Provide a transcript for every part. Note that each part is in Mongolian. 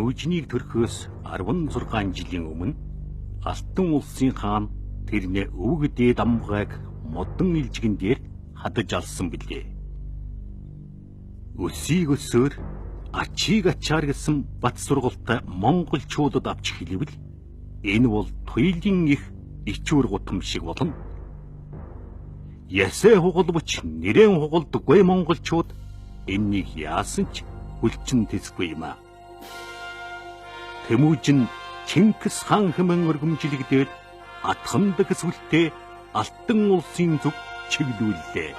Тэмүжнийг төрөхөөс 16 жилийн өмнө Алтан улсын хаан тэрнээ өвөг дээд амгааг модон илжигэн дээр хадаж алсан билээ. Өсийг өсөөр ачийг ачаар гэсэн бат сургалтаа монголчуудад авч хэлэвэл энэ бол туйлын их ичүүр гутам шиг болно. Ясээ хугалбч нэрэн хугалдаггүй монголчууд энэнийг яасан ч хүлчин тэсгүй юм а. Тэмүж нь Чингис хаан хэмээн өргөмжилэгдээд атхандаг сүлтээ Алтан улсын зүг чиглүүллээ.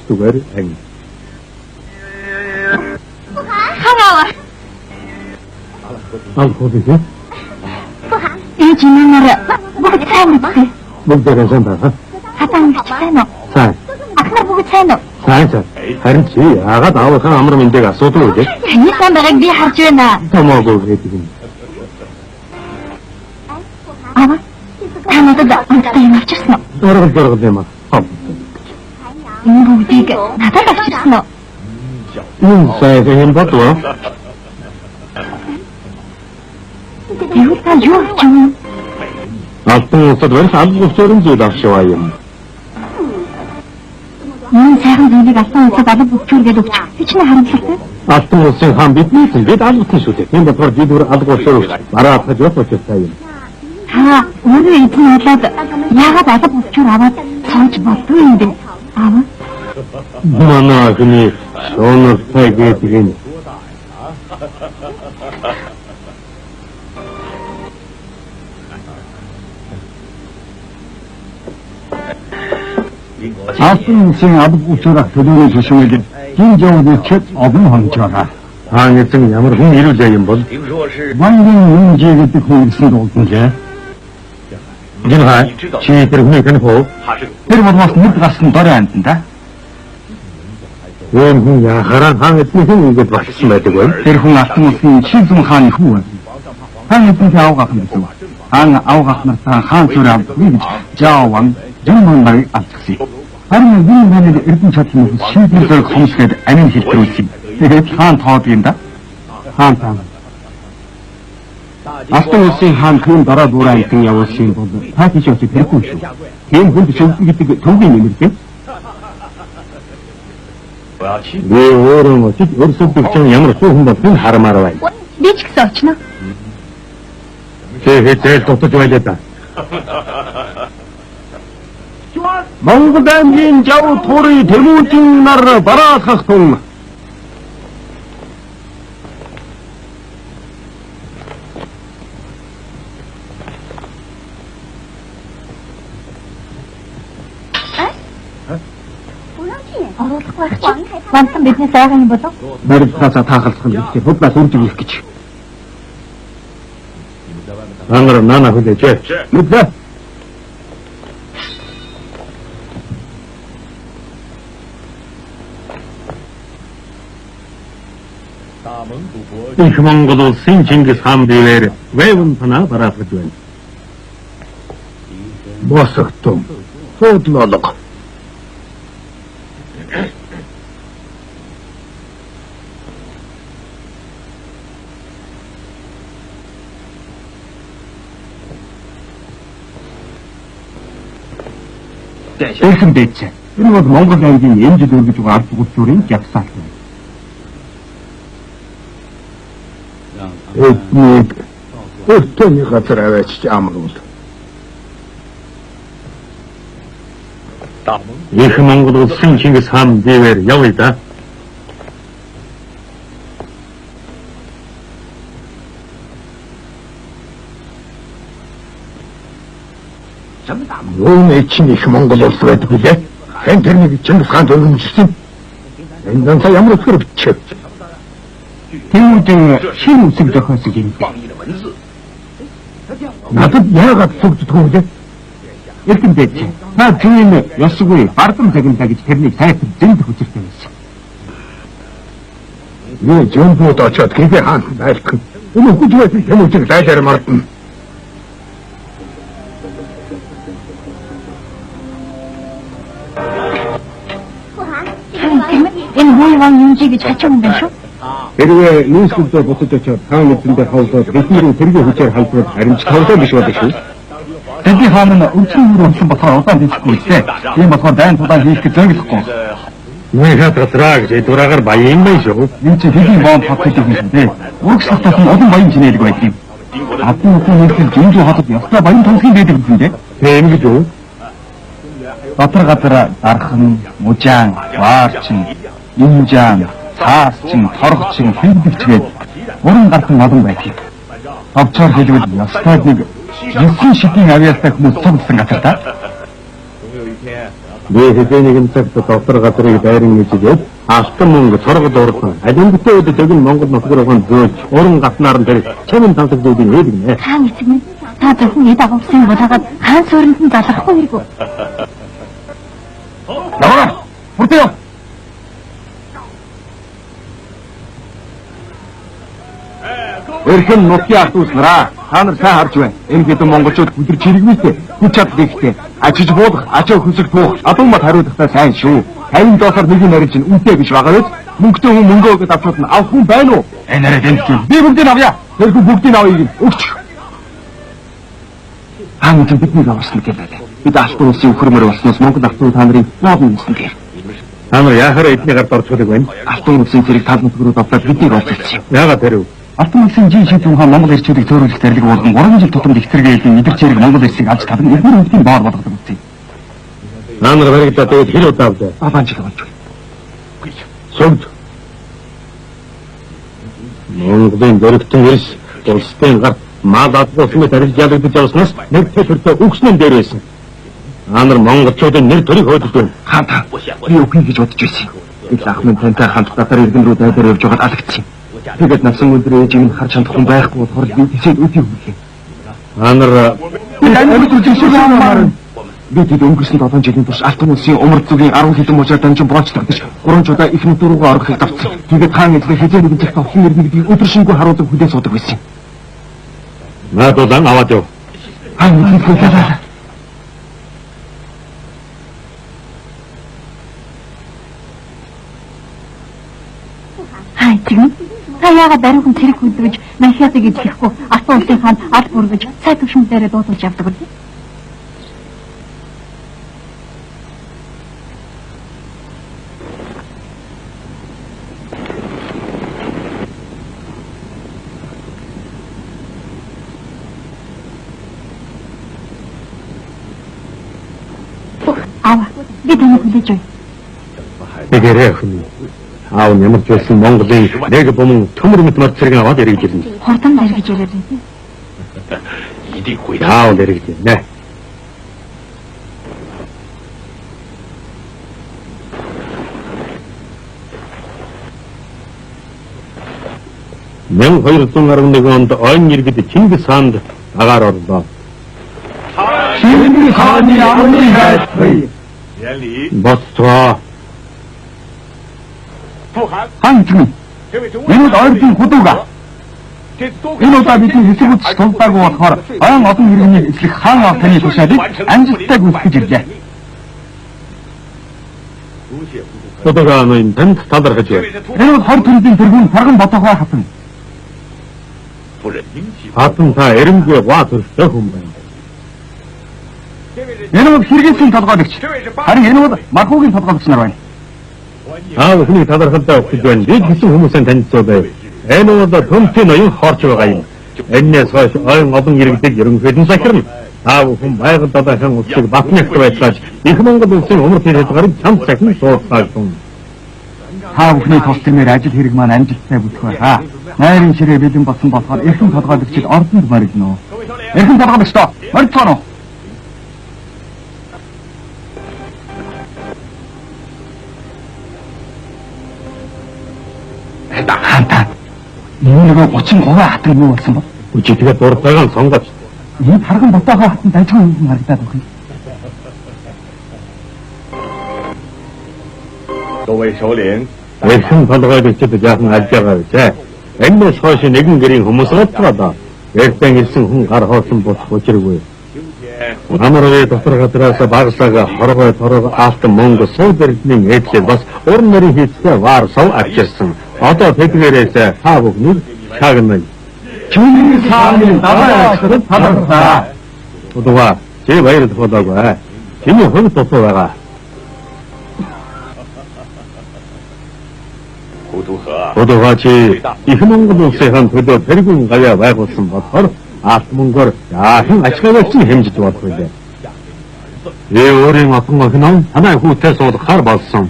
Дугаар анги. Хараа. Алховигэ. Энд нэмэр бүгд сайн үү? Бүгдээ сайн байна. Хатан сайн уу? Сайн. Ахнаар бүгд сайн уу? Сайн. Харин чи яагаад аавынхаа амар мэндийг асуудаг вэ? Таны сайн байгааг би харж байна. Томоогүй гэдэг юм. Ава. Та надад онцтой юм авчирсан уу? Дөргөл юм аа. Энэ бүгдийг надад авчирсан уу? Сайн юм бодвоо. Юу та юу авчирсан? Алтан улсад барих албачларын зүйл авшиваа юм. Энэ сайхан зүйлийг алтан улсад алба бүхчүүргээд өгч хичнээн харамсалтай. Алтан улсын хаан биднээс бид албатай шүү дээ. Тийм болохоор бид өөр албачлаар бараа авах ёстой юм. Та өөрөө эзэн болоод яагаад алба бүхчүүр аваад цааж болдгоо юм бэ? Ава. Манай хүний сонортой гэдэг юм. Алтан улсын алба бүхчүүрийг төлөөлөх шишмэд хин жавдчид обн хончоораа. Хаан эзэн ямар хүн ирүүлээ юм бол Вангийн үнжи гэдэг хүн ирсэн дуулжээ. Гин хаа чи тэр хүний тань хоо тэр болмоос нүд гарсан дорой амтан да. Өөр хүн яхаараа хаан эзний хүн ингэж багсан байдаг бай. Тэр хүн Алтан улсын Чингис хааны хүү. Хаан эзний авгах юм гэсэн. Хаан авгах нартай хаан зүрх авдгийг гэж Жааван Жуман нарыг авчихсан. Харин энэ мэнэд эрдэнэ чадлын шийдвэр зэрэг хомсгээд амин хэлтрүүлсэн. Тэгээд хаан тоод юм да. Хаан таа. Алтан улсын хаан хүн дараа дураа амтан явуулсан бол та тийш очиж хэрэггүй шүү. Тийм хүнд шилдэг гэдэг төвгийн нэмэртэй. Би өөрөө очиж өрсөлдөж чинь ямар хүн болтыг харамаар байна. Би ч гэсэн очно. Хэзээ тотож байлаа да. Монгол аймгийн жав туурын Тэмүжин нар бараахах тун. Вантан бидний сайхан юм болов? Барилгаас таахалцах юм гэхдээ хөдлөөс үрж ирэх гэж. Ангар нана хүлээж. Нүдэ. Их Монгол улсын Чингис хаан бивээр Вэвэн танаа бараалгаж байна. Босогтун. Суудлолго. Эхэн дэч. Энэ бол Монгол аймгийн эмжил өргөж байгаа ард түгшүүрийн жагсаал байна. Эднийг өртөний газар аваач амруул. Их Монгол улсын Чингис хаан бивээр явъя да. Юуны чинь их Монгол улс байдаг үлээ. Хэн тэрнийг Чингис хаанд өргөмжсөн. Энэ данса ямар өсгөр бичээ. Тэмүүдэн шин үсэг зохиосыг юм. Надад яагаад зүгддэггүй вэ? Эрдэм дэч. Та зүйн ёсгүй бардам загинтаа гэж тэрнийг сайтар зэнд хүчиртэй байсан. Юу жонбод очоод гээ хаан байлах. Энэ хүч байсан тэмүүдийг лайлаар мартна. Энэ хууль юмжи гэж хачиг юм байна шүү. Хэрвээ нийслэлдээ босож очоод хаан эзэндээ хавлаад бидний тэргийн хүчээр халдвар харимж тавлаа биш болов шүү. Тэдний хаан нь өмчийн үр өмсөн болохоор удаан дийхгүй дээ. Тийм болохоор дайн тулаан хийх гэж зориглохгүй. Нөхөд гасраа гэж дураагаар баян байх шүү. Энэ чинь хэдийн бомб хатдаг юм дээ. Урагшлахтаас нь олон баян чинэлэг байдаг юм. Хатны үхэн нийслэл жинжүү хатад ясна баян томсгийн байдаг юм дээ. Тийм гэж үү? Дотор газар дархан, мужаан, ваарчин, инжаан, цаарчин, торгочин, хэмбэгчгээд уран гартан олон байдаг. Товчоор хэлбэл ёстойд нэг 9 шидийн авиастай хүмүүс цугласан газар та. Би хэдийнэ цагт дотор газрыг дайран нэжлээд алтан мөнгө цоргод урдан алимдтэй өдө дэглэн Монгол нутгаар зөөлж уран гатнаар нь тэр чамин тансагдлуудын ээд гинэ. Хаан эцэг минь та зөвхөн эд агуулсан болоогаад хаан суурьнд нь залрахгүй хэрэггүй. Яваа! Хүртээ. Эрхэн нутгийн ард үснараа та нар сайн харж байна. Энэ хэдэн монголчууд өдөр чирэгмэлтэй хүч чадал ихтэй ажиж буудах, ачаа хөсөг туух, адуумад хариулахтаа сайн шүү. 50 доллар нэгийн нарийн чинь үнэтэй биш байгаа биз? Мөнгөтэй хүн мөнгөө өгöd авчууд нь авах хүн байна уу? Энэ нарийн тэнцээ. Би бүгдийг авъя. Тэр хүн бүгдийг авъя өгч. Хаан чинь бидний аварсан гэдэг. Бид алтан улсын өхөрмөр болсноос Монгол алтан та нарын наад нээсэн гэх. Та нар яхаар эдний гард орцуулдаг байна? Алтан улсын зэрэг тал нутгрууд аваад биднийг олзолсон. Яагаад тэрв? Алтан улсын жин шийдвэн хаан Монгол эрчүүдийг зөөрүүлэх зарлиг болон 3 жил тутамд ихтэргээ эдийн мэдэрч хэрэг Монгол эрсийг авч таван эдгээр өвдгийн боор болгодог үстэй. Та нар баригдаа тэгээд хэл удаа авлаа. Бабан жиг болж байна. Согд. Монголын дөрөвтөн эрс улсын гарт мал адуулсан тарилж ялагдаж явснаас нэг төлөвтэй өгснөн дээр байсан. Та нар монголчуудын нэр төрийг хөөдөг байна. Хаан та би үгүй гэж бодож байсан. Их ах минь тантай хамт татар иргэн рүү дайдаар явж байгаад алагдсан. Тэгээд навсан өдрөө ээжийг нь харж чадахгүй байхгүй болохоор би тэсэд үгүй хүлээ. Та нар амьд үзэгшил амаар би тэд өнгөрсөн 7 жилийн турш алтан улсын умар зүгийн 10 хэдэн мужаар данжин бооч тогтож 3 чудаа их нүд рүүгээ орохыг давцсан. Тэгээд хаан эзлэх хэзээ нэгэн зэрэг товхон ирнэ гэдгийг өдөр шингүй харуулдаг хүлээн суудаг байсан. надад аваад яв. Хаан эзлэх Тэгвэл та яагаад даруйхан цэрэг хүлдэж Манхиатыг эзлэхгүй алтан улсын хаан аль бүргэж цай төвшмөлөөрөө дуудуулж явдаг вэ? Ава, би таныг хүлээж байна. Тэгэрэй хүн. Аав ямар ч байсан Монголын нэг бомон төмөр мэт мод зэрэг аваад ирж ирнэ. Хурдан дэргэж ирээд байна. Аав дэргэж ирнэ. Мен 211 онд ойн иргэд Чингис хаанд агаар орлоо. Чингис хааны амрын хайртай. Боцоо. Хаан чинь Энэ бол ойрын худууга. Энэ удаа бидний хэсэг үтс тулдаагүй болохоор баян олон иргэнийг эзлэх хаан ах таны тушаалыг амжилттай гүйцэтгэж ирлээ. Худуугааны танд талархаж байна. Энэ бол 20 төрлийн тэргүүн Тарган Ботогоо хатан. Хатан та эрэмгүй ва төрөлтэй хүн байна. Энэ бол хэрэгцээний толгойдогч. Харин энэ бол Мархуугийн толгойдогч нар байна. Хүний талархалтай өгч байна. Бид хэсэг хүмүүсийн танилцуулъя. Энэ бол төмтийн ноён хорч байгаа юм. Эннээс хойш ойн олон иргэдэг ерөнхийдөө захирна. Хүн байгаль далайхан улсыг батнагт байцааж их Монгол улсын умар хэлбэрийг чамд захин суулгасан. Бүхний тус тэмээр ажил хэрэг маань амжилттай бүтгэх байхаа. Найрын ширээ бэлэн болсон болохоор эрхэм толгойдогчид ордонд моригно. Эрхэм толгойдогчдоо моригцооно. Хантаа. Энэ нэг 33 хатан юу болсон бэ? Үчигээ дуртайгаа сонгож. Энэ Тарган Ботогоо хатан дайсан юм харагдаад байна. Эрхэм толгойдогчид яахан алж байгаа вэ? Энэс хойш нэгэн гэрийн хүмүүс оцгоо. Эрдэн ирсэн хүн гар хоосон болох учиргүй. Амрын дотор гадраас багсаага хоргой торог алт мөнгө сууд эрдний эдлээ бас уран нарын хийцтэй вар сав авчирсан. Одоо тэдгээрээс та бүхний шагнал. Чингис хааны далай ахрад талархаа. Удаа чи баярд болоогүй. Чиний хувь тусуу байгаа. Удаа чи их Монгол улсын төлөө тэргүүн гавья байгуулсан болохоор алт мөнгөөр яахан ашиглаж хэмжиж болох байлаа. Өөрийн отон охин танай хүүтэй суулгахаар болсон.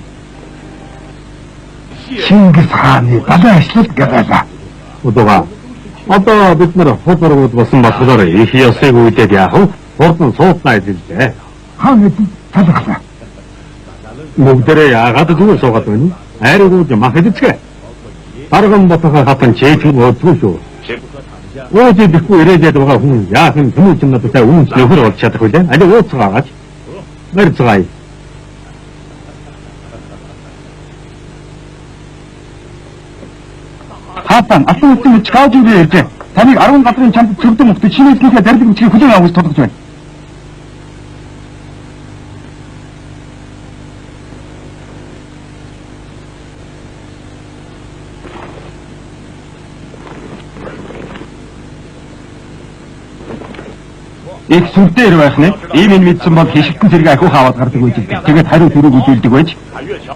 Чингис хааны далай ажлууд гэдэг. Удаа одоо бид нар худалрууд болсон болохоор их ёсыг үйдээд яах вэ? Хурдан сууснаа хэлжээ. Хааны талархлаа. Мөгдөрөө яагаад дүүр суугаад байна? Айргууд мах эцгээ. Тарган Ботогоо хатан чийчүүн өөдгөө шүү. Өөдөө бихгүй ирээд байгаа хүн яахан хүмүүс юм надад үнс нөхөр болж чадах вэ? Али ууцгаагач. Мэрцгаая. Хатан алан утсан гэж gaaj үрээ ярьжээ. Таныг 10 газрын чамд цогдон мөхдөж шинээснийхээ зарилэг бичгийг хүлээн авах гэж тодогч байна. Их сүрдээр байх нь ийм энэ мэдсэн бол хишигтэн зэрэг ахиу хаваад гардаг байж байгаа. Тэгээд хариу төрөг үзүүлдэг байж.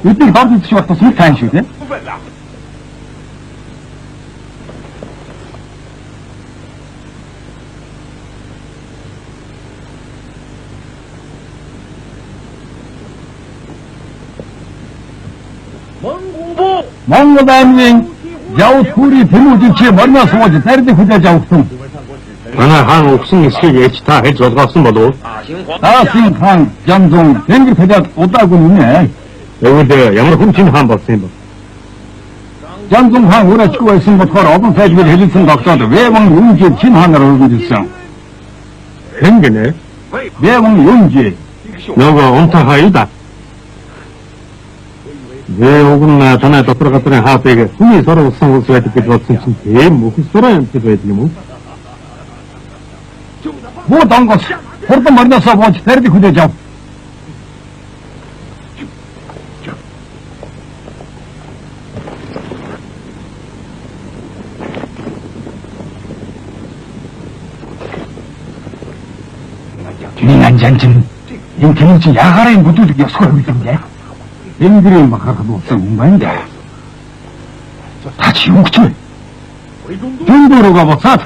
Бидний дор үзэж байх тусмал тань шүү дээ. Монгол аймгийн яв түүрийн тэмүүдийн чи морноос сууж зарилыг хүлээж авсан. Манай хаан өгсөн эсхийг ээж та хэлж олгоосон болов уу? Аасын хаан Жанзун тэнгэр талаад удаагүй нэ. Тэгвэл ямар хүн чинь хаан болсон юм бэ? Жанзун хаан өрөөчгүй байсан болохоор олон сайжмал хэлэлсэн тогтоод Вэвэн Юнжи чин хаанаар өргөжсөн. Хэн гэнэ? Вэвэн Юнжи. Нөгөө унтаа хаяа. Угн танай дотор газрын хаапыг хүний сорвсон улс байдаг гэж бодсон чинь тийм үхс сураа юм шиг байдаг юм уу? Буу донгос хурдан морноосоо бууж зарилыг хүлээж ав. Минь жанжин энэ тийм чи ягараа юм бүдүүлэг ёсгүй юм бэ? Тэнгэрийн махарх болсон юм байна да. Та чи юу гэж вэ? Тэнгэрөөгөө буцаад.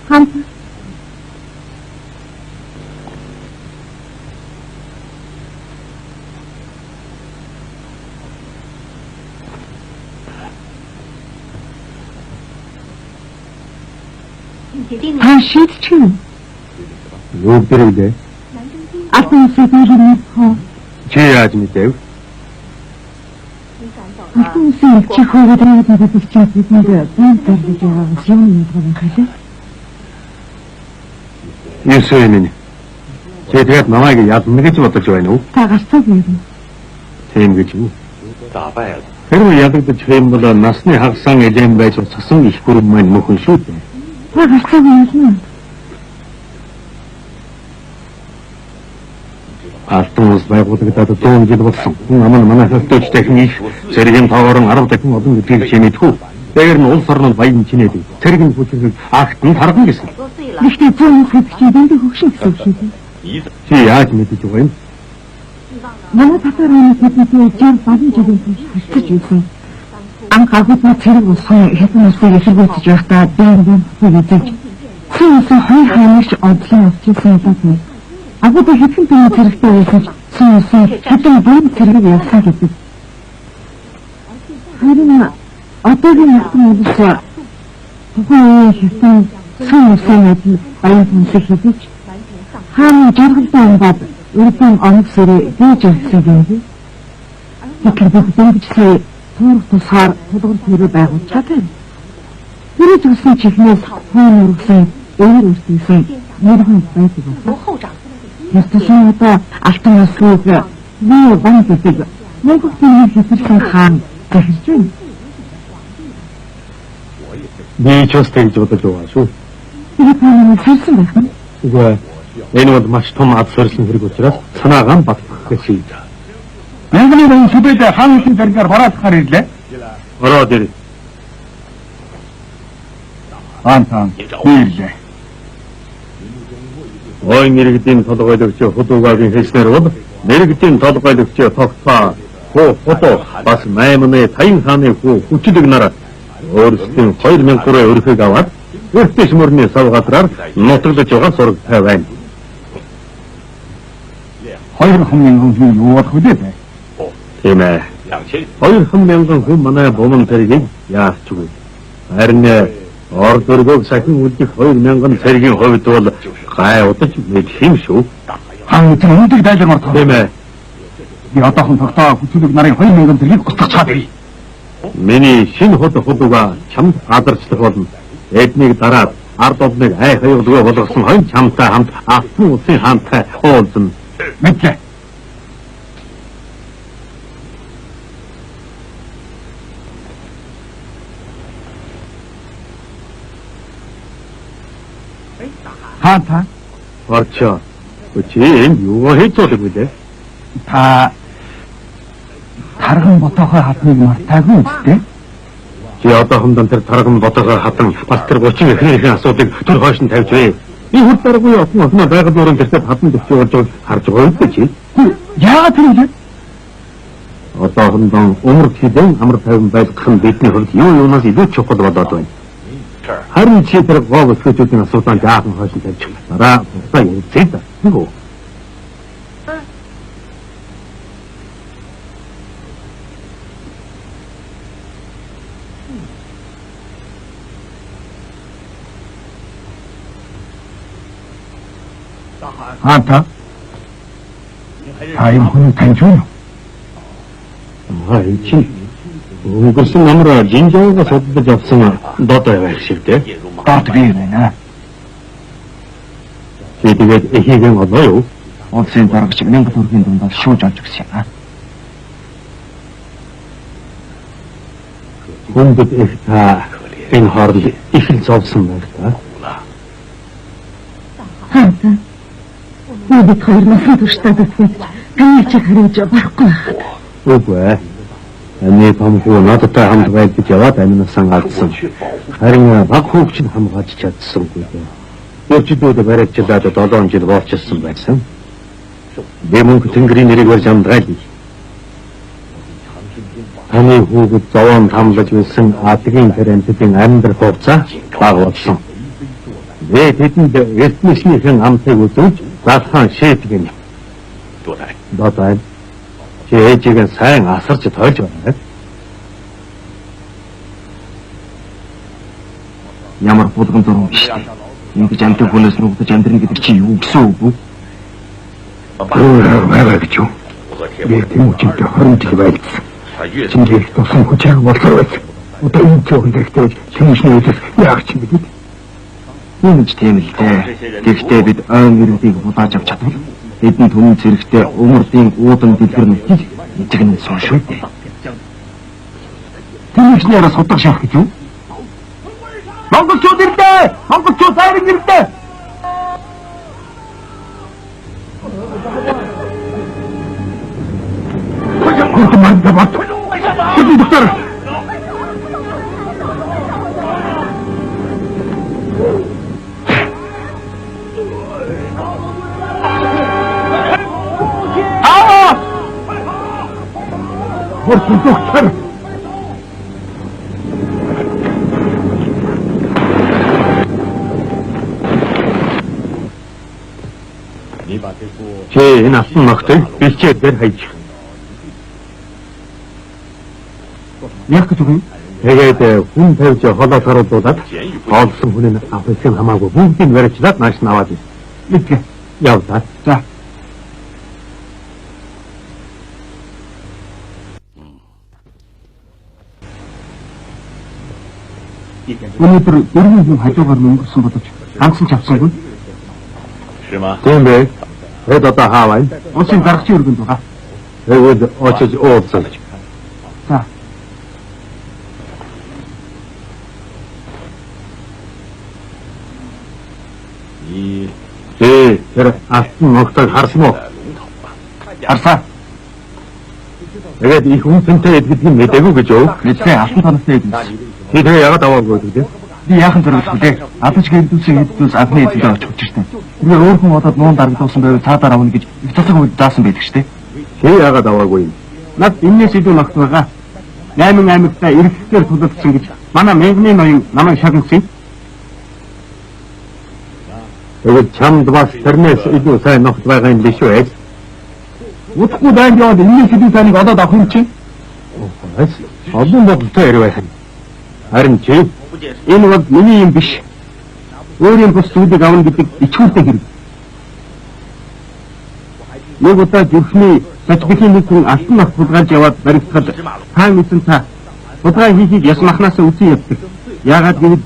хан хан шийдчихв. Юу дэрэгдээ? Алан сэдвэрийн хоо. Чи яаж мэдээв? Алтан чи хөөд надад бичиж бидэнд банд зарж байгаа юм юм хэлээ. Юусэн тэгээд намайг ядна гэж бодож байна уу? Та гарцаг юм. Тийм гэж үү? Хэрвээ ядагдаж хэм бол насны хагасан элем байж цасан их гүрэм маань мөхөн шүү дээ. Та гарцаг юм. Алтан ус байгуулагдаад 100 жил болсон. Аман манайхаас дөж дахин их цэргийн тоогоор 10 дахин олон гэдгийг хэмэдэхүү. Дээр нь улс орнод баян чинээд цэргийн хүчийг агтан харган гэсэн. Гэхдээ зүүн хэвчээ дэндээ хөгшин гэсэн үг шүү. Чи яаж мэдэж байгаа юм? Манай татварын тэдний жин багын жилийн турш хальцаж байсан. Анх агуулмаа цэрэг усан хэдэн усыг эсэргүүцэж байхдаа бээн үзэж цэвэрсэн хоёр хаймарч одлон авчихсан юм байна. Агуулмаа хэдэн төвийн цэрэгтэй байсан цэвэрсэн хэдэн бээн цэрэг явсан гэдэг. Харин одоогийн нөхөн улс тухайн хэдэн цэвэрсэн ажил баян хүнсийг хийж хааны жаргалтай амбад үрдэн оног сэрээ дээж өгсөн юм. Тэгэхээр бид дэмжлээ туурах тусгаар тулгуур төрөө байгуулж чадсан. Тэр зүйлсийн чихнээс хоон ургасан өөр үрдсэн нэрхэн байдаг байна. Тэр тусгай одоо алтан өсгөөг нөө бан гэдэг Монголын хэсэгсэн хаан захирч байна. Би ч бас тэгж бодож байгаа шүү. Тэр таныг хэлсэн байх нь. Үгүй энэ бол маш том ад сорилсан хэрэг учраас санаагаан батлах гэж. Монголын хүн сүбэд хаанчлын заргаар бараадахаар ирлээ. Ороод ир. Хаан ирлээ. Ой мэрэгдийн толгойлогч худуугагийн хэлснээр бол мэрэгдийн толгойлогч тогтфа хото бас маймны таян хааны хүү хүчлэг нар өөрсдийн 2000 хүрээ өрхөг аваад өртөш мөрний сав газраар нутаглаж байгаа сурагтай байна. 2,000 хүн юу болох вэ? Тийм ээ. 2,000 хүн манай бомон тэргийг яарч үгүй. Харин орд өргөг сахин үлдэх 2,000 цэргийн хувьд бол гай удаж мэдэх юм шүү. Хаан үүдэг дайлмар тоо. Тийм ээ. Би одоохон тогтоо хүчлэг нарын 2,000 цэргийг устгах чад бий. Миний шинэ худууга чамд адарчлах болно. Эднийг дараад ард олныг ай хаюулгүй болгосон хойно чамтай хамт алтан улсын хаантай уулзна. Мэдлээ. Хаан Орчоо. Чи энэ юу хийж байгаа вэ? та тарган ботохоо хатныг мартаагүй үстэй. Чи одоохондоо тэр тарган ботогоо хатан бас тэр 30 ихнийхэн асуудыг төр хойш нь тавьж бай. Би хурд дараагүй олон байгаль нуурын тэртээ хатан дэвч явуулж байгааг харж байгаа юм чи. Яагаад тэр вэ? Одоохондоо өмөр хідэн амар тайван байлгах нь бидний хувьд юунаас илүү чухал болоод байна. Харин чи тэр гоо өсгөөчүүдийн асуудал жаахан хойш нь тавьж дараа бусдаа ярьцээ да. Юу? Хаан та юм хүн таньж байна уу? Чи өнгөрсөн намраа жинжоогоо судалж авсан дот байх шиг дээ. Дот би байна. Чи тэгээд эхийгэн олоо юу? Улсын дарагч 1000 төгрөгийн дундаас шүүж олж өгсөн юм. Хүндэт их та энэ хооронд их л зовсон байх та. Хаан бид хоёр насны туршдаа дутсан. Таны чи хариж байхгүй байх. Үгүй. Эний том хүү надтай хамт байж яваад аминасан алдсан. Харин баг хөвч нь хамгааж чадсангүй дээ. Өөрчлөлтөд баригчлаад 7 жил болчихсон байсан. Би мөнх тэнгэрийн нэрийг барьж амдгаалъя. Таны хүүхэд зовоон тамлаж байсан адгийн тэрэнтийн амьдрах хугацаа бага болсон. Би тэдэнд эрдэнэшнийхэн амтыг үзүүлж залхан шийдэг юм. Додой. Чи ээжигээ сайн асарч тойлж байна. Ямар булган дуруу биш. Ингэж амтыг хүнээс нүгдэж амьдрна гэдэг чи юу гэсэн үг вэ? Байгаа гэж юу? Би тийм үчигтэй 20 жил байлцсан. Чингээс тусан хүчээр болсоор байсан. Одоо энэ цогт ихтэй чингисний үдээс яах ч юм бэ? Үнэч тийм л дээ. Гэхдээ бид ойн ирүүдийг булааж авч чадвал бидний түмэн зэрэгтэй өмөрдийн уудан дэлгэр нүхийг эзэгнэ суушгүй дээ. Тэмчний араас судах шах гэж юу? Монголчууд ирлээ! Монголчууд хайрын ирлээ! Доктор! Доктор! Чи энэ асан ногтой бэлчээр дээр хайж. Яг гэж үү? Тэгээд хүн тавьж холоо харуулдаад хоолсон хүн нь авахын хамаагүй бүгдийг барьчлаад нааш нь аваад ир. Мэдээ. Явлаа. За. Өнөөдөр дөрвөн хүн хажуугаар өнгөрсөн боловч ганцхан ч авсангүй. Тийм бэ. Хэд одоо хааваа. Усын гаргачийн өргөнд байгаа. Тэгвэл очиж уулзаж. За. Тэр асан ногтойг харсан уу? Харсаа. Тэгээд их үнцэнтэй гэдгийг мэдээгүй гэж юу? Мэдээ асан танастай эдэн. Би тэгээ яагаад аваагүй гэдэг? Би яахан зориулах вэ? Адаж гэрдүүсийн хэддүүс анхны эзэндээ очиж учиртай. Тэр өөр хүн бодоод нуун дарагдуулсан байвал цаадаар авна гэж их тусах үед даасан байдаг шүү дээ. Чи яагаад аваагүй юм? Над энэс илүү ногт байгаа. 8 аймагтаа эргэлтээр тулалдсан гэж манай мянганы ноён намайг шагнасан. Тэгээд чамд бас тэрнээс илүү сайн ногт байгаа юм биш үү? Утгагүй дайнд яваад энэс илүү сайныг олоод авах юм чинь. Олон бодолтой ярь байх юм. Харин чи Энэ бол миний юм биш. Өөрийн бус зүйлийг авна гэдэг ичгүүлтэй хэрэг. Нэг удаа зүрхний сажбихийн нэг хүн алтан нах хулгайлж яваад баригдахад хаан эзэн та хулгай хийхийг яс махнаас үгүй явдаг. Яагаад гэвэл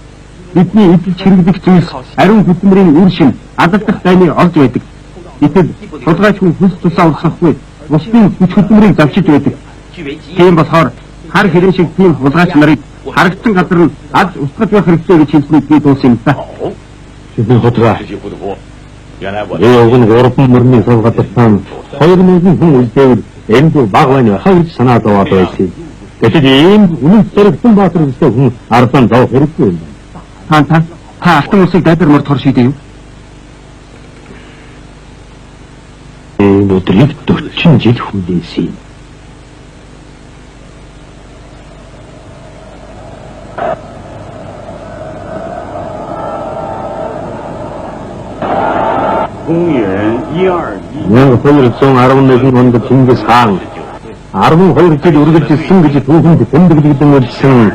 бидний эзэлж хэрэглэх зүйлс ариун хөдөлмөрийн үр шим алдагдах дайны олж байдаг. Гэтэл хулгайч хүн хүс тусаа урсахгүй бусдын хүч хөдөлмөрийг давчиж байдаг. Тийм болохоор хар хэрэг шиг тийм хулгайч нарыг харагдсан газар нь аль устгаж байх хэрэгтэй гэж хэлснийг би дууссан юм та. Шинэ хотроо. Өвгөн гурван мөрний суулгатсан 2000 хүн үлдээвэл энд баг байна хавж санаад аваад байсан. Гэтэл ийм үнэн зэрэгсэн баатар гэсэн хүн ардсан зов хэрэггүй юм. Та алтан усыг дайдар мордохор шийдэв юу? Энэ өдрийг 40 жил хүлээсэн. Нэг 211 онд Чингис хаан 12 жил үргэлжилсэн гэж түүхэнд тэмдэглэгдэн үлдсэн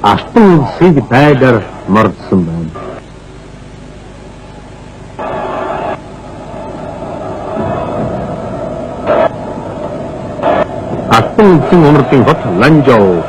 алтан улсыг дайдар мордсон байна. Алтан улсын өмөрдийн хот Ланжоу.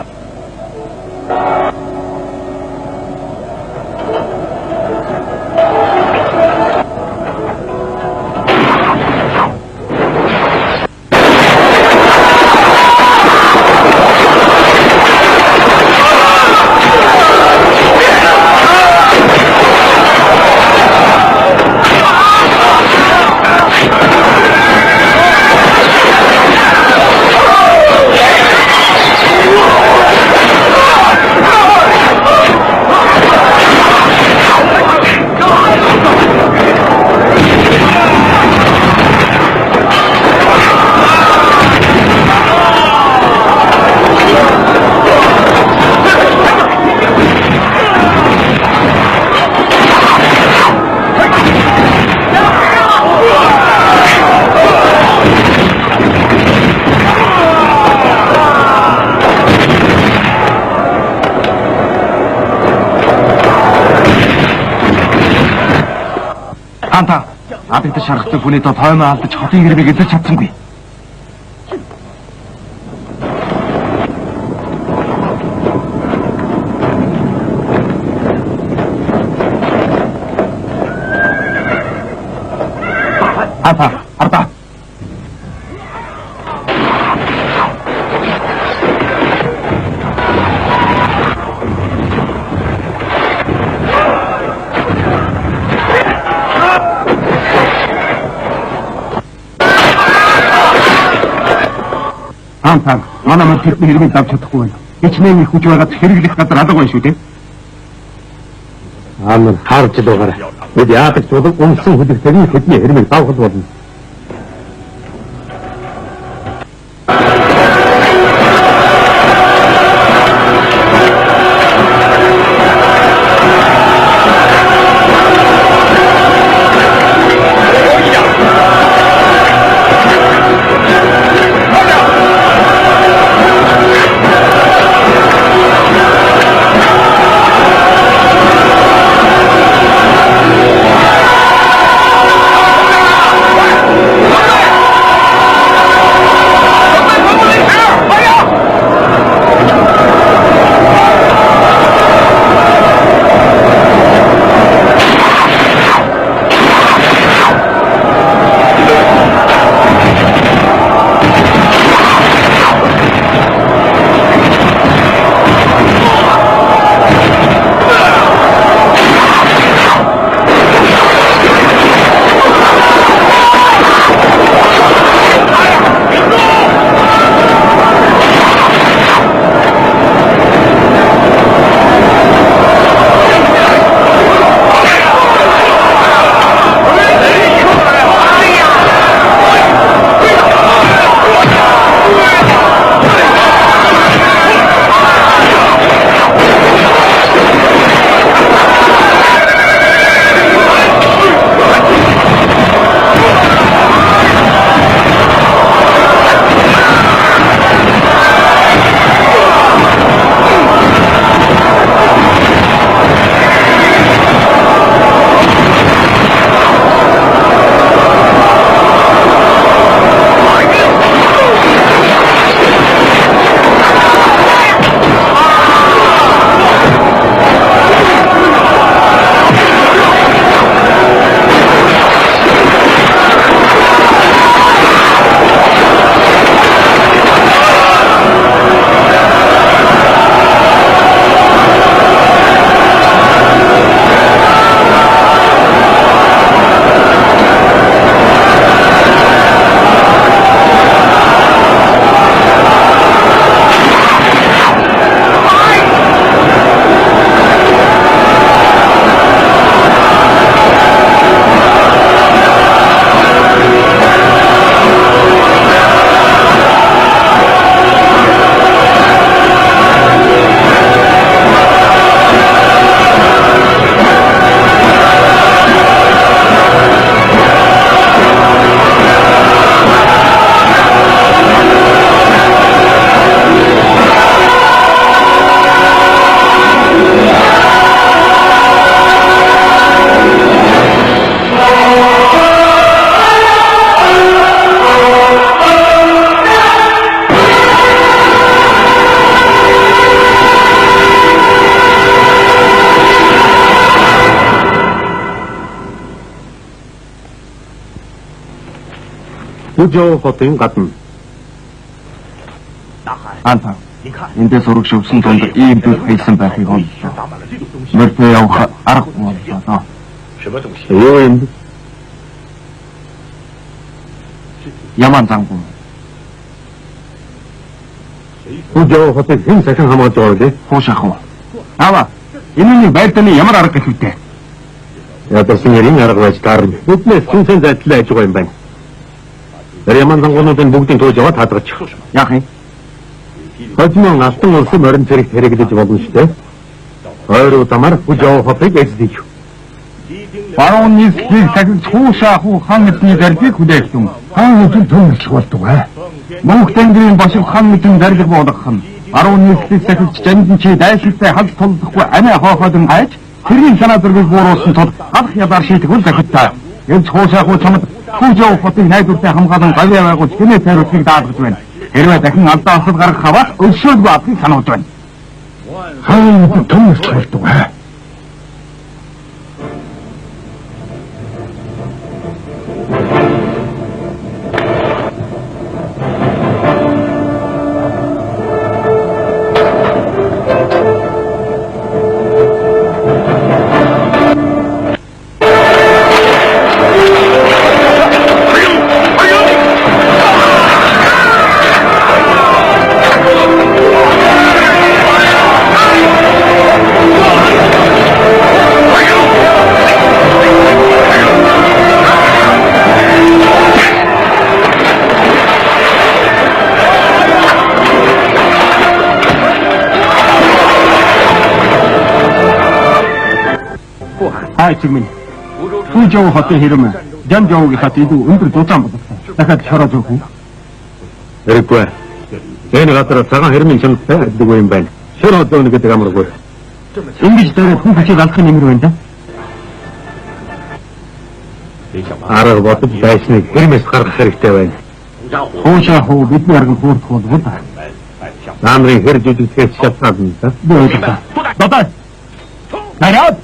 Таанта адагт шаргацсан хүний доо тоймоо алдаж хотын хэрмийг эзэж чадсангүй. Арда. Хаан, манай мөн тэр хэргийг давж чадахгүй байна. Хичнээн их хүч байгаад хэрэглэх газар алга байна шүү дээ. Амар харж л байгаарай. Бид яадаг ч бол унсан хөдөлгөөний хөдний хэрмийг давхад болно. Хужоо хотын гадна. Анта. Эндээс ураг шивсэн тунд ийм зүйл хийсэн байхыг оллоо. Мөртөө явах аргагүй боллоо. Юу юм? Яман зангуу. Хужоо хотыг хэн сахин хамгаалж байгаа вэ? Хуушаах уу. Аваа. Энэ байртаны ямар арга гэх үтэй? Ядарсан нэрийн арга байж таарна. Биднээс сүнсэн зайдлаа аж байгаа юм байна. Яман зангуунуудын бүгдийн тууж яваад хадгачих. Яах юм? Хожмон алтан улсын морин цэрэгт хэрэглэж болно шүү дээ. Ойр удамаар Хужоо хотыг эзлэе. Баруун нийслэлийг сахиж хуушаах уу хан эзний зардлыг хүлээсэн. Хан эзэн төмөлж болдог бай. Мөнх тэнгэрийн бошиг хан эзэн зардлыг болгох нь. Баруун нийслэлийг сахиж жандан чи дайсалтай халд тулдахгүй амиа хоохойдон гайж тэрийн санаа зэргийг бууруулсан тул алх ядаар шийтгэл захидтаа. Энд хуушаах уу чамд Хужоо хотыг найдвартай хамгаалан гавьяа байгуулж тэнэ тайруулахыг даалгаж байна. Хэрвээ дахин алдаа осол гаргах аваад өлшөөлгүй авахыг сануулж байна. Хан эзэн төмөлж болдог бай. Та эцэг минь. Хүжөө хотын хэрэм Жанжоогийнхаа илүү өндөр дулаан боловсон. Дахиад шороо зөв хүү. Хэрэггүй. Энэ газар цагаан хэрмийн чанартай адилгүй юм байна. Шороо зөөнө гэдэг амаргүй. Ингэж дараад хүн хүчийг алдах нэмэр байна да. Арга бодож байсныг хэрмээс гаргах хэрэгтэй байна. Хуушаа хуу бидний арган хуурдах болов уу? Наамрын хэр жүжигдээс шалтгаална юм да. Би ойлголоо. Бадай. Нараад.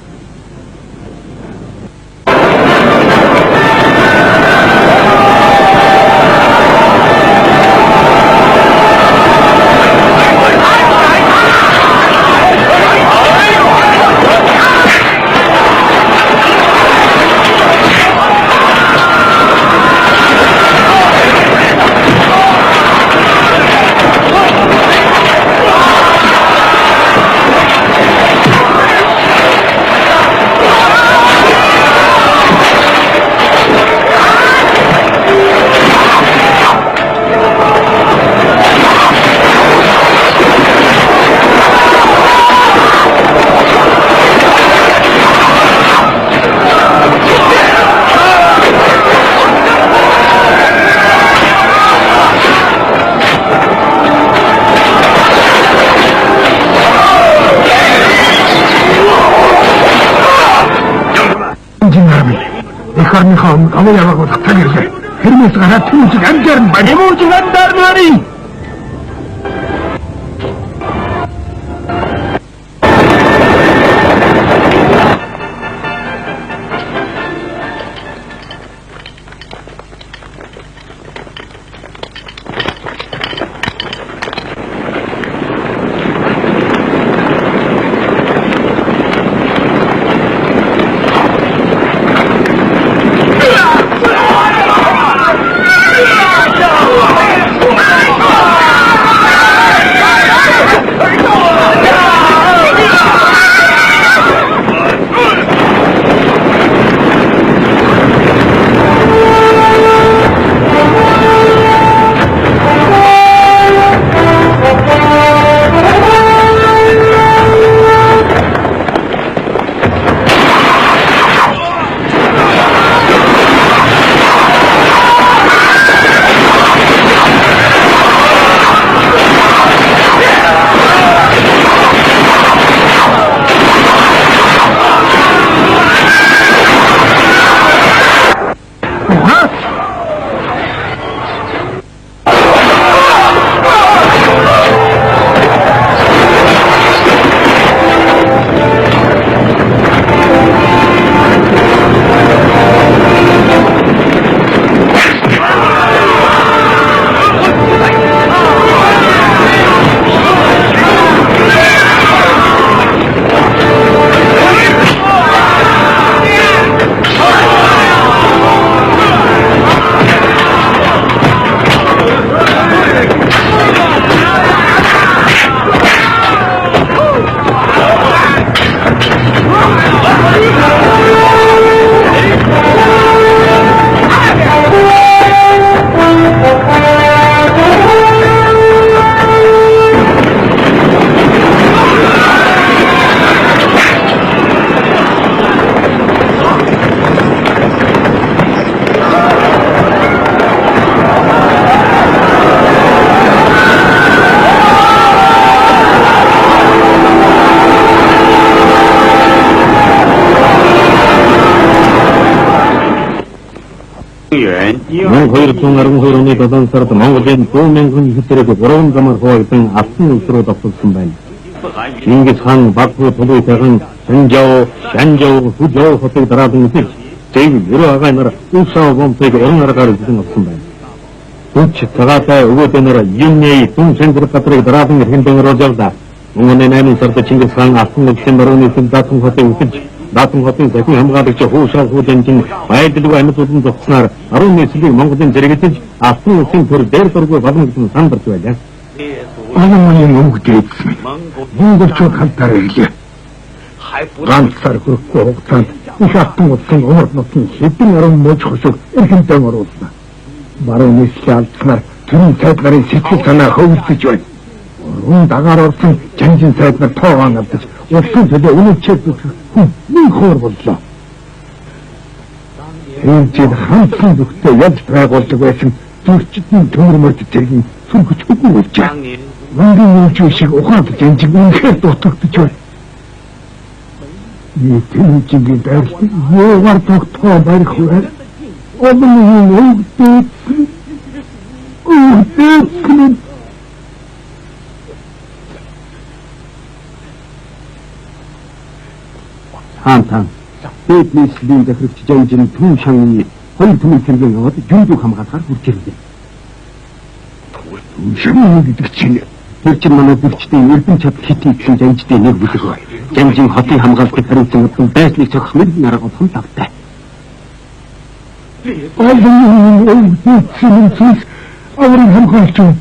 Харныхаа амын яваг таг ирлээ. Хэрмээс гараад түүжиг амжаар нь байна. Түүжиг амжаар нарийн. Мөн 2012 оны 7 сард Монголын 20000 хэвтэрэг 3 замаар хуваагдсан алтан улс руу давталсан байна. Чингис хаан Баку тулуйтайхан Жанжоо, Хүжөө хотыг дараадан үсэж, зэв ерөө агаан нар усаа бомбыг орон аргаар үзэн авсан байна. Түч цагаатай өгөөдөө нар Юнэй тун центр патрыг дараадан эрхэн дэнгэрөж явлаа. Мөн 8 сард Чингис хаан алтан улсын барууны Даатан хотыг үсэж, Даатан хотын захин хамгаалагч Хуушаа Хууданчин байдалгүй амьтуудын зогсноор 10 нийслэлийг Монголын зэрэгтэж алтан улсын төр дээр дургүй болно гэсэн сандарч байлаа. Анамын өнгөтэй монголчууд хамтаар ирлээ. Ганцаар хөрөхгүй хугацаанд их алтан улсын умард нутгийн хэдэн орон мууч хошиг эрхэнтэй оруулсан. Баруун нийслэлийн алдснаар төрийн сайд нарын сэтгэл санаа хөвөлдөж байна. Өргөн дагаар орсон жанжин сайд нар тоогоо навдаж улсын төлөө үнэлчээд хүн нэг хоор боллоо. Эцэг хамтсан бүхтэй явж байгуулдаг байсан зөрчидний төмөр мөрдөг сүргэж өгөө болжээ. Мөнгөний үйлч шиг ухаад жанжиг үнэхээр дутагдж байна. Нэг тэмцэнгийн дайралтыг юугаар тогтоо барих вэ? Өмнө нь өвдөж хаан Бэтнеслийн захирагч жанжин түн шанны хоёр түмэн сэргэн яваад жүндүү хамгаалахаар хүрч ирлээ. Түн шанны гэдэг чинь тэр чинь манай бүрчтэй эрдэн чад хитий гэсэн жанжтэй нэг бүлэг бай. Жанжин хотын хамгаалтыг хариуцсан удаа байсныг цогх мэрэгэн арга болсон тавтай. Аврын хамгаалч юу?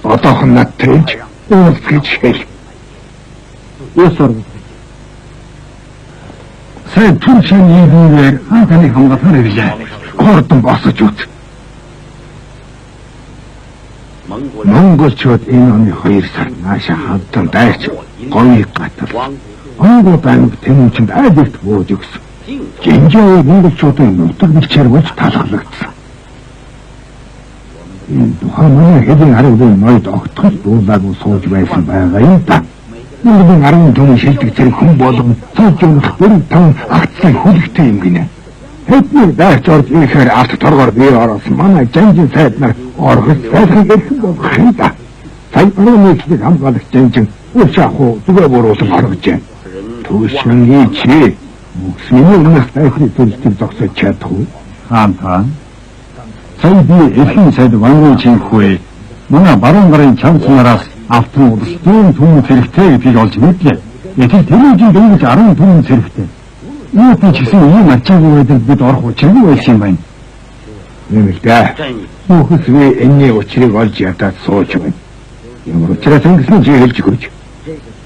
Одоохон надтай уулзгаж хэл. Ясаар сайн түн шанны ирүүгээр хаан таныг хамгаалахаар ирлээ. Гордон босож үт. Монголчууд энэ оны 2 сард наашаа хамтан дайрч говийг гатав. Монгол банк тэмцэнд айлт бууж өгсөн. Жинжээ монголчуудын нутаг бичээр болж талхлагдсан. Энэ тухайн манай хэдэн аргын ноёд огтхол дуулаагүй сууж байсан байгаа юм да. Монголын 10 түмэн шилдэг зэрэг хүн болгон цааш өнөх 4-5 агцсан хүлэгтэй юм гинэ. Хэдний дайрч орж ирэхээр арт торгоор бие ороосон манай жанжин сайд нар оргож сайхан ирсэн болох юм да. Сайн орооны хамгаалагч жанжин уушааху зүгээр буруулсан оргожээ. Түшингийн чи мөсмийн өмнөх дайхны төлөлтөд зогсож чадахгүй. Хаан. Сайн би эхэн сайд вангын чинхүү манай баруун гарын чанцнараас автын улс дүүн түмэн зэрэгтэй гэдгийг олж мэдлээ. Эцэг телевизэн дөнгөж 10 түмэн зэрэгтэй. Юу ч гэсэн ийм ачаагүй байдал бид орох учиргүй байсан юм байна. Юм л да. Хүүхэсвээ энэний учрыг олж ядаад сууж байна. Ямар учраас ингэсэн чи хэлж өгөөч.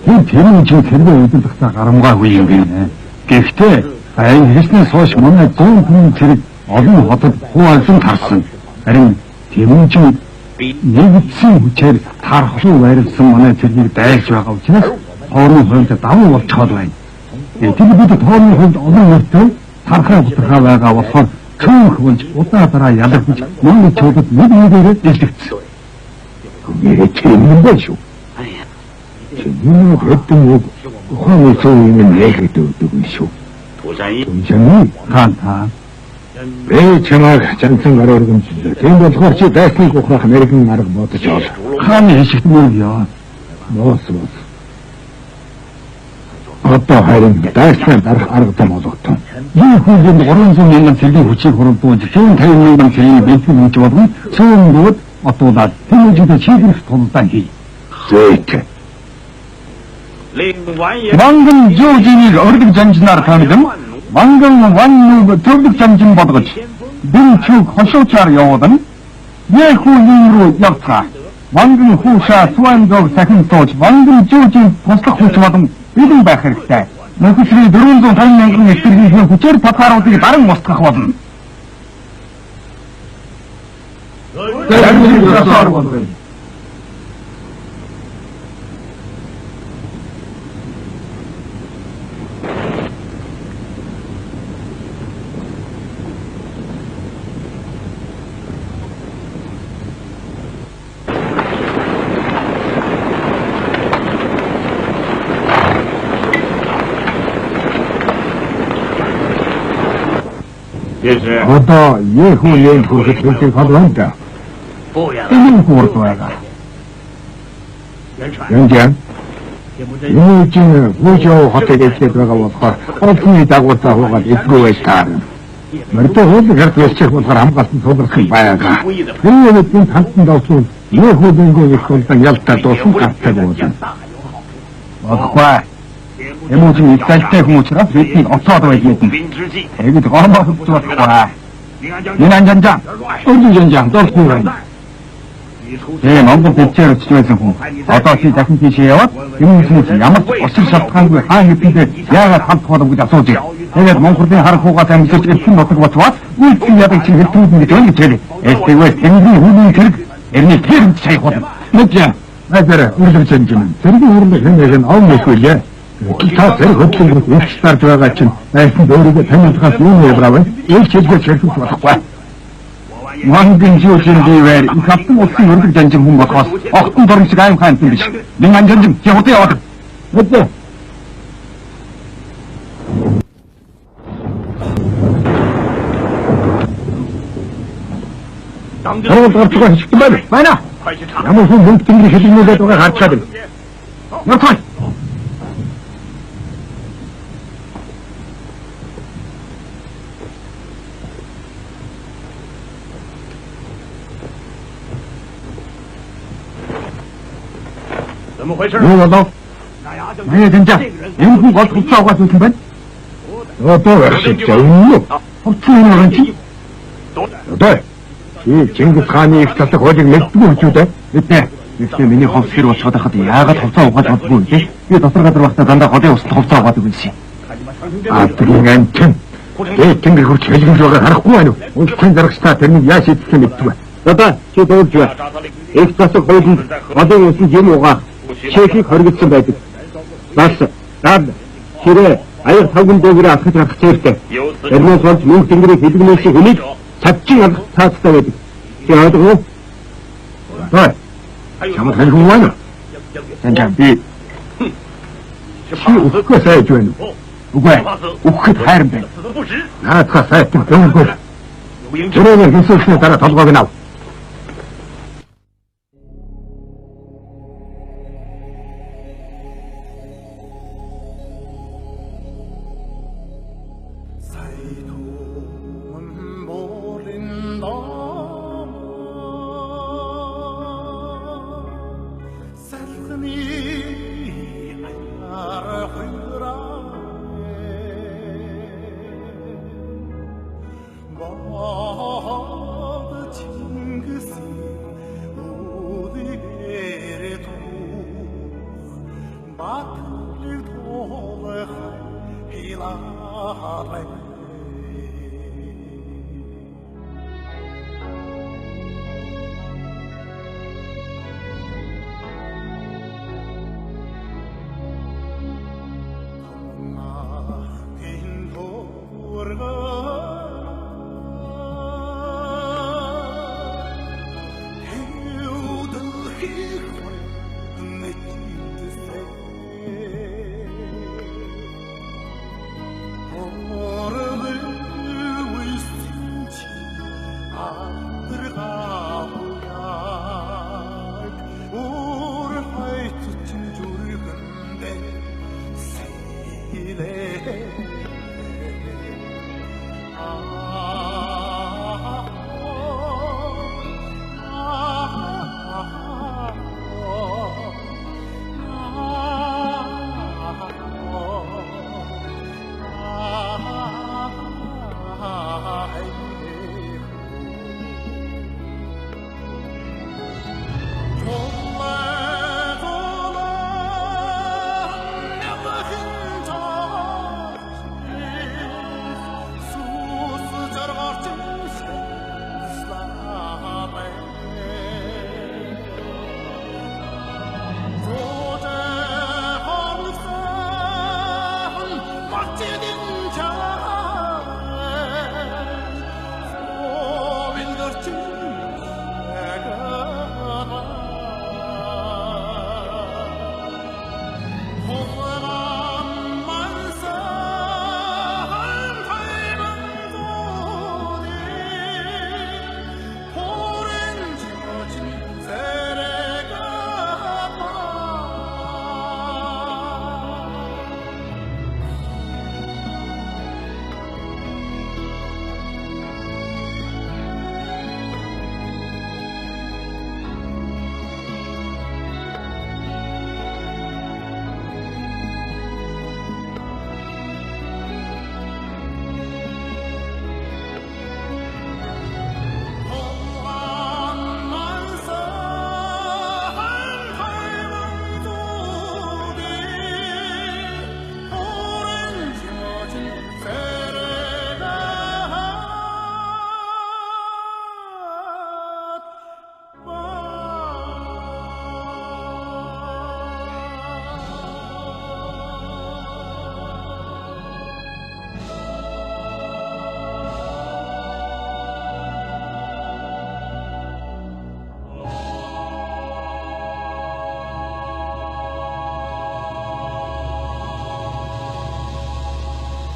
Энэ телевизэн тэрний удирдахтаа гарамгаагүй юм байна. Гэхдээ айн хэлснээс хойш манай 100 түмэн зэрэг олон хотод хуваалсан тарсан. Харин телевизэн нэгдсэн хүчээр тархлуу байрлсан манай цэргийг дайлж байгаа учраас хоорны хувьд давуу болчиход байна. Тэр бид хоорны хувьд олон өртөө тархаа бутархаа байгаа болохоор цөөх болж удаа дараа ялагдаж монголчуудад нэг нэгээрээ дэлгэцсэн. Тийм юм байна шүү. Чиний хэдэн үг ухааны цөөнийн нэгэд өгдөг юм шүү. Тушааны хаан бэ чамайг жансан гараар гэмжлээ. Тийм болохоор чи байсныг ухрах мэрэгэн арга бодож ол. Хааны хишигт мөр яа. Боос. Одоо харин дайсан дарах арга том олгосон. Энэ хүлээн 300 мянган цэргийн хүчийг хуралдуулж 50 мянган цэргийн бензин хүч болгон цөөн бод отуулаад тэмүүлжидэ чиглэх тулдаан хий. Зэт. Манган жожинийг ордог жанжнаар танидан Манган ваннуг төвлөг жанжин бодгож бинчуг хошуучаар явуудан яхуулийн руу явцгаа. Манган хуушаа суандог сахин сууж манган жожин туслах хүч болон бэлэн байх хэрэгтэй. Нөхөсрийн 450 мянган эсэргийнхээ хүчээр татваруудыг даран устгах болно. Одоо яхуулийн хүрэхэд хэлдэг хадван да. Энэ хүрд байгаа. Янжан. Юу ч бүжөө хотод ирээд байгаа болохоор олонний дагуулсаа хуугаад эзгүй байлаа. Мөрдөө хөл гэрдэлчих болохоор хамгаалтан тулгарх юм байгаа. Энэ үеийн хамтанд олсон яхуулийн их болон ялтаа дуусан гартай болно. Баггүй. Эмоцийн ихтэй хүмүүсраа бидний оцоод байдаг юм. Тэгэд гомбох зүгтээ. Энэ анжанжаа. Өнжанжаа дөрөв байна. Монгол бичээр өчсөн хүн. Одоо чи дахин тийшээ яваад хүмүүсийн ямар ч осол шалтгаангүй хаан хэдийгээр яагаад хамт хоолоо гэж асууж байна. Тэгээд Монголын харах хугацаанд амьсгалж ирсэн нутаг болцвол үйлчлэн ядаг чи хэлтүүд гэж өнгөж хэлээ. Эсвээс тэнгэрийн хүний хэрэг эрний тэрд шайх болно. Нүг яа. Найдаа үрлэг жанжин. Тэрний үрлэг хэмээн авмахгүй лээ. Та зэрэг хөдөлгөөнд үйлчлэлж байгаа чинь айсан өөрийгөө таниулахаас юу яваа вэ? Ээлж хэлгээд ширхэх болохгүй. Мангын жуулын дэвэр их автан улсын өргөж жанжин хүн болохоос огтон дорн шиг аим хаан юм биш. Мин анжанжин яваад яваад. Мэдээ. Тавд гарцгаа хийх юм байна. Байна. Ямар хүн мөнгө тэнгэр хэлнүүлээд байгаа харж чадна. Нөхөд. Юу болов? Наяа дэнжа. Энэ хүн гол хувцас аваад үзсэн байна. Одоо яах вэ? Хувцас энэ орон чи. Одоо Чингис хааны их талах хуулийг мэддэггүй хэмжүүд ээ. Мэднэ. Гэхдээ миний хувцас хэр болчиход байхад яагаад хувцас угааж болдгоо юм бэ? Би дотор газар багтаа дандаа голын устд хувцас угаадаг байсан. Аадрын амтэн. Тэнгэр хурц хэлгэмж байгаа харахгүй байна уу? Улсын зарагчдаа тэрнийг яаж шийдэх юм мэддэггүй. Одоо чи дуулж бай. Их засаг хуулинд голын устд юм угаах чекийг хоригдсан байдаг. Бас дад хэрэг аяг тавган дээгээрээ алхаж гарах хэрэгтэй. Тэрнээс болж мөнх тэнгэрийн хэлгэмээс хүнийг савчин алах таацтай байдаг. Чи ойлгов уу? Той. Чамд хэлгүй байна. Санжаа би чи өгөхгүй сайж байна. Үгүй. Өгөхөд хайран байна. Наадхаа сайтай өнгөө. Тэрээр хийсэлсний дараа толгойг нь ав. Orada